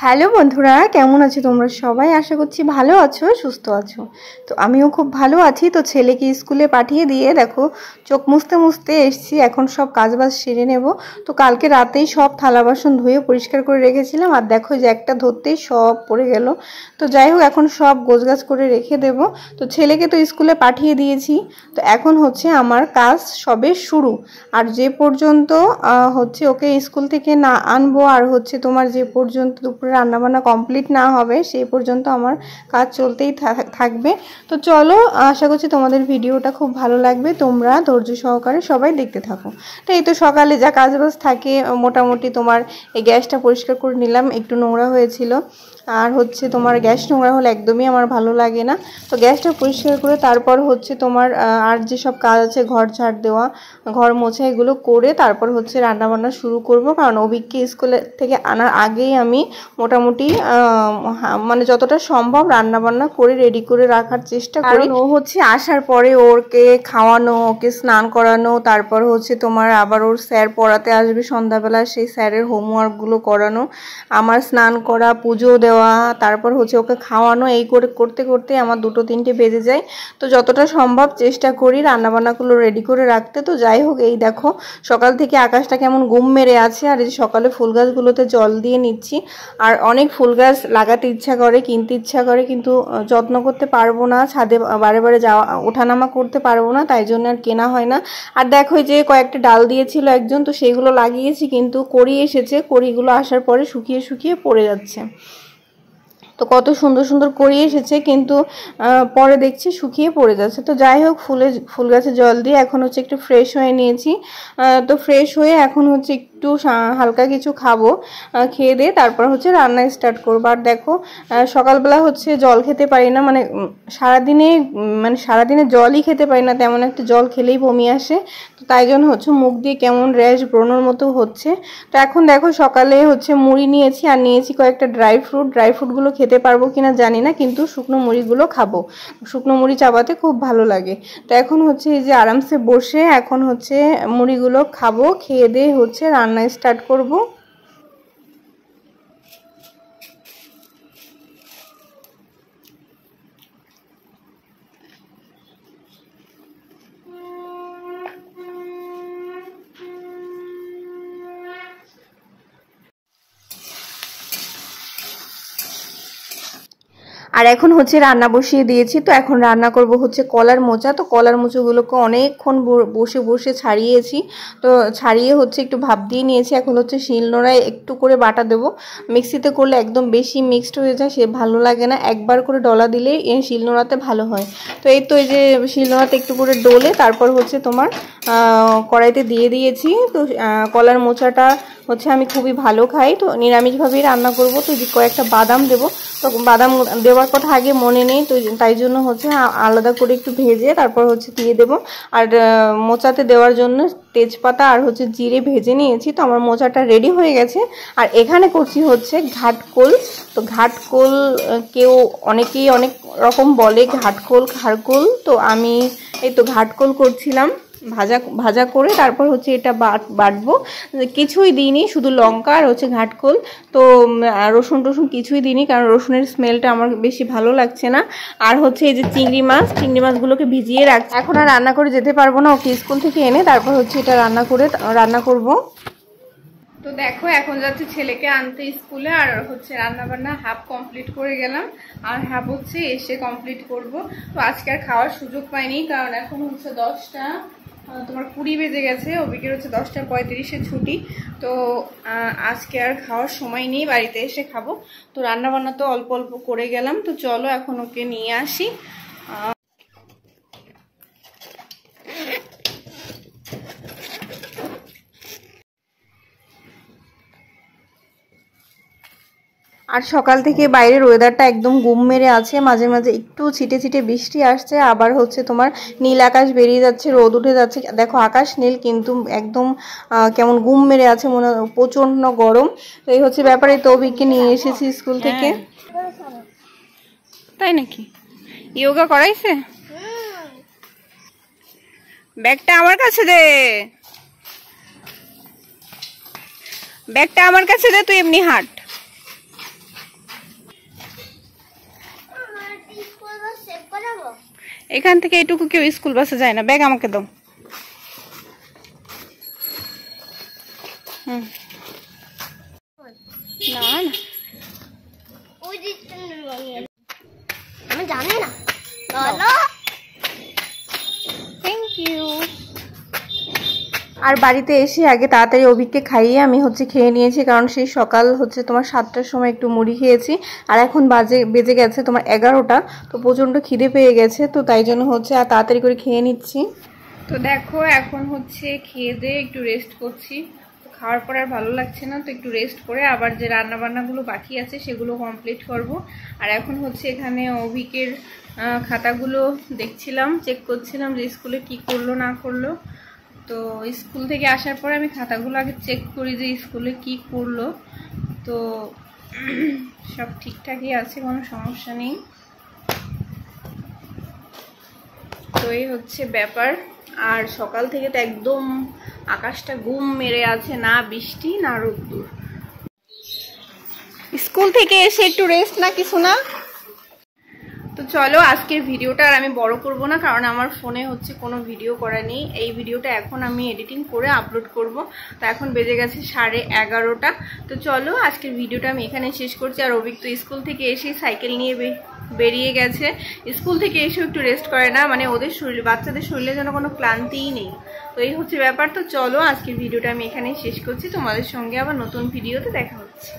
Hello বন্ধুরা, কেমন আছো তোমরা সবাই? আশা করছি ভালো আছো, সুস্থ আছো। তো আমিও খুব ভালো আছি। তো ছেলেকে স্কুলে পাঠিয়ে দিয়ে দেখো চোখ মুছতে মুছতে এসেছি। এখন সব কাজবাজ সেরে নেব। তো কালকে রাতেই সব থালা বাসন ধুয়ে পরিষ্কার করে রেখেছিলাম, আর দেখো যে একটা ধরতেই সব পড়ে গেল। তো যাই হোক, এখন সব গোছগাছ করে রেখে দেব। তো ছেলেকে তো স্কুলে পাঠিয়ে দিয়েছি। তো এখন হচ্ছে আমার কাজ সবে শুরু। আর যে পর্যন্ত হচ্ছে ওকে স্কুল থেকে না আনবো, আর হচ্ছে তোমার যে পর্যন্ত দুপুরে রান্নাবান্না কমপ্লিট না হবে সেই পর্যন্ত আমার কাজ চলতেই থাকবে। তো চলো, আশা করছি তোমাদের ভিডিওটা খুব ভালো লাগবে। তোমরা ধৈর্য সহকারে সবাই দেখতে থাকো। তো এই তো সকালে যা কাজবাজ থাকে, মোটামুটি তোমার এই গ্যাসটা পরিষ্কার করে নিলাম, একটু নোংরা হয়েছিল। আর হচ্ছে তোমার গ্যাস নোংরা হলে একদমই আমার ভালো লাগে না। তো গ্যাসটা পরিষ্কার করে তারপর হচ্ছে তোমার আর যেসব কাজ আছে, ঘর ঝাড় দেওয়া, ঘর মোছা, এগুলো করে তারপর হচ্ছে রান্নাবান্না শুরু করব। কারণ অভিককে স্কুলে থেকে আনার আগেই আমি মোটামুটি মানে যতটা সম্ভব রান্নাবান্না করে রেডি করে রাখার চেষ্টা করি। ও হচ্ছে আসার পরে ওকে খাওয়ানো, ওকে স্নান করানো, তারপর হচ্ছে তোমার আবার ওর স্যার পড়াতে আসবে সন্ধ্যাবেলা, সেই স্যারের হোমওয়ার্কগুলো করানো, আমার স্নান করা, পুজো দেওয়া, তারপর হচ্ছে ওকে খাওয়ানো, এই করে করতে করতে আমার 2-3টে বেজে যায়। তো যতটা সম্ভব চেষ্টা করি রান্নাবান্নাগুলো রেডি করে রাখতে। তো যাই হোক, এই দেখো সকাল থেকে আকাশটা কেমন গুম মেরে আছে, আর এই সকালে ফুল গাছগুলোতে জল দিয়ে নিচ্ছি। আর অনেক ফুল গাছ লাগাতে ইচ্ছা করে, কিনতে ইচ্ছা করে, কিন্তু যত্ন করতে পারবো না, ছাদে বারে বারে যাওয়া ওঠানামা করতে পারবো না, তাই জন্য আর কেনা হয় না। আর দেখো যে কয়েকটা ডাল দিয়েছিল একজন, তো সেইগুলো লাগিয়েছি, কিন্তু কড়ি এসেছে, কড়িগুলো আসার পরে শুকিয়ে শুকিয়ে পড়ে যাচ্ছে। তো কত সুন্দর সুন্দর কড়ি এসেছে, কিন্তু পরে দেখছি শুকিয়ে পড়ে যাচ্ছে। তো যাই হোক, ফুল গাছে জল দিয়ে এখন হচ্ছে একটু ফ্রেশ হয়ে নিয়েছি। তো ফ্রেশ হয়ে এখন হচ্ছে একটু হালকা কিছু খাবো, খেয়ে দিয়ে তারপর হচ্ছে রান্না স্টার্ট করবো। আর দেখো সকালবেলা হচ্ছে জল খেতে পারি না, সারাদিনে জলই খেতে পারি না, তেমন একটা জল খেলেই বমি আসে। তো তাই জন্য হচ্ছে মুখ দিয়ে কেমন র্যাশ ব্রণর মতো হচ্ছে। তো এখন দেখো সকালে হচ্ছে মুড়ি নিয়েছি, আর নিয়েছি কয়েকটা ড্রাই ফ্রুটগুলো খেতে পারবো কিনা জানি না, কিন্তু শুকনো মুড়িগুলো খাবো। শুকনো মুড়ি চাবাতে খুব ভালো লাগে। তো এখন হচ্ছে এই যে আরামসে বসে এখন হচ্ছে মুড়িগুলো খাবো, খেয়ে দিয়ে হচ্ছে রান্না স্টার্ট করব। আর এখন হচ্ছে রান্না বসিয়ে দিয়েছি। তো এখন রান্না করব হচ্ছে কলার মোচা। তো কলার মোচাগুলোকে অনেকক্ষণ বসে বসে ছাড়িয়েছি। তো ছাড়িয়ে হচ্ছে একটু ভাপ দিয়ে নিয়েছি। এখন হচ্ছে শিলনোড়ায় একটু করে বাটা দেবো। মিক্সিতে করলে একদম বেশি মিক্সড হয়ে যায়, সে ভালো লাগে না। একবার করে ডলা দিলে শিলনোড়াতে ভালো হয়। তো এই তো এই যে শিলনোড়াতে একটু করে ডলে তারপর হচ্ছে তোমার কড়াইতে দিয়ে দিয়েছি। তো কলার মোচাটা হচ্ছে আমি খুবই ভালো খাই, তো নিরামিষভাবেই রান্না করব। তো কয়েকটা বাদাম দেবো। তো বাদাম দেওয়ার কথা আগে মনে নেই, তো তাই জন্য হচ্ছে আলাদা করে একটু ভেজে তারপর হচ্ছে দিয়ে দেবো। আর মোচাতে দেওয়ার জন্য তেজপাতা আর হচ্ছে জিরে ভেজে নিয়েছি। তো আমার মোচাটা রেডি হয়ে গেছে। আর এখানে করছি হচ্ছে ঘাটকোল। তো ঘাটকোল অনেকেই অনেক রকম বলে, ঘাটকোল, খারকোল। তো আমি এই তো ঘাটকোল করছিলাম। ভাজা করে তারপর হচ্ছে এটা বাটবো। কিছুই দিইনি, শুধু লঙ্কা আর হচ্ছে ঘাটকোল। তো রসুন কিছুই দিইনি, কারণ রসুনের স্মেলটা আমার বেশি ভালো লাগছে না। আর হচ্ছে এই যে চিংড়ি মাছগুলোকে ভিজিয়ে রাখছি। এখন আর রান্না করে যেতে পারবো না, ওকে স্কুল থেকে এনে তারপর হচ্ছে এটা রান্না করব। তো দেখো এখন যাচ্ছে ছেলেকে আনতে স্কুলে, আর হচ্ছে রান্নাবান্না হাফ কমপ্লিট করে গেলাম, আর হাফ হচ্ছে এসে কমপ্লিট করব। তো আজকে আর খাওয়ার সুযোগ পাইনি, কারণ এখন হচ্ছে 10টা তোমার 20 বেজে গেছে, অভিকের হচ্ছে 10টা 35-এ ছুটি। তো আজকে আর খাওয়ার সময় নেই, বাড়িতে এসে খাবো। তো রান্নাবান্না তো অল্প অল্প করে গেলাম। তো চলো এখন ওকে নিয়ে আসি। আর সকাল থেকে বাইরের ওয়েদারটা একদম গুম মেরে আছে, মাঝে মাঝে একটু ছিটে ছিটে বৃষ্টি আসছে, আবার হচ্ছে তোমার নীল আকাশ বেরিয়ে যাচ্ছে, রোদ উঠে যাচ্ছে। দেখো আকাশ নীল, কিন্তু একদম কেমন গুম মেরে আছে, মনে হয় প্রচন্ড গরম। তো এই হচ্ছে ব্যাপারে। তো অভিককে নিয়ে এসেছি স্কুল থেকে। তাই নাকি? যোগা করাইছে? ব্যাগটা আমার কাছে দে, ব্যাগটা আমার কাছে দে, তুই এমনি হাঁট। এখান থেকে এইটুকু কেউ স্কুল বাসে যায় না। ব্যাগ আমাকে দাও। না না আমি জানি না। চলো, থ্যাংক ইউ। আর বাড়িতে এসে আগে তাড়াতাড়ি অভিককে খাইয়ে আমি খেয়ে নিয়েছি, কারণ সেই সকাল তোমার 7টার সময় একটু মুড়ি খেয়েছি, আর এখন বেজে গেছে তোমার 11টা। তো প্রচণ্ড খিদে পেয়ে গেছে, তো তাই জন্য আর তাড়াতাড়ি করে খেয়ে নিচ্ছি। তো দেখো এখন খেয়ে দিয়ে একটু রেস্ট করছি। খাওয়ার পর আর ভালো লাগছে না, তো একটু রেস্ট করে আবার যে রান্নাবান্নাগুলো বাকি আছে সেগুলো কমপ্লিট করব। আর এখন এখানে অভিকের খাতাগুলো দেখছিলাম, চেক করছিলাম যে স্কুলে কি করলো না করলো। তো স্কুল থেকে আসার পরে আমি খাতাগুলো আগে চেক করি যে স্কুলে কি করলো। তো সব ঠিকঠাকই আছে, কোনো সমস্যা নেই। তো এই ব্যাপার। আর সকাল থেকে তো একদম আকাশটা গুম মেরে আছে, না বৃষ্টি না রোদ্দুর। স্কুল থেকে এসে একটু রেস্ট না কিছু না। তো চলো আজকের ভিডিওটা আর আমি বড় করব না, কারণ আমার ফোনে কোনো ভিডিও করা নেই। এই ভিডিওটা এখন আমি এডিটিং করে আপলোড করব। তো এখন বেজে গেছে 11:30। তো চলো আজকের ভিডিওটা আমি এখানে শেষ করছি। আর অভিক তো স্কুল থেকে এসে সাইকেল নিয়ে বেরিয়ে গেছে। স্কুল থেকে এসেও একটু রেস্ট করে না, মানে ওদের শরীর, বাচ্চাদের শরীরে যেন কোনো ক্লান্তিই নেই। তো এই ব্যাপার। তো চলো আজকের ভিডিওটা আমি এখানেই শেষ করছি। তোমাদের সঙ্গে আবার নতুন ভিডিওতে দেখা হচ্ছে।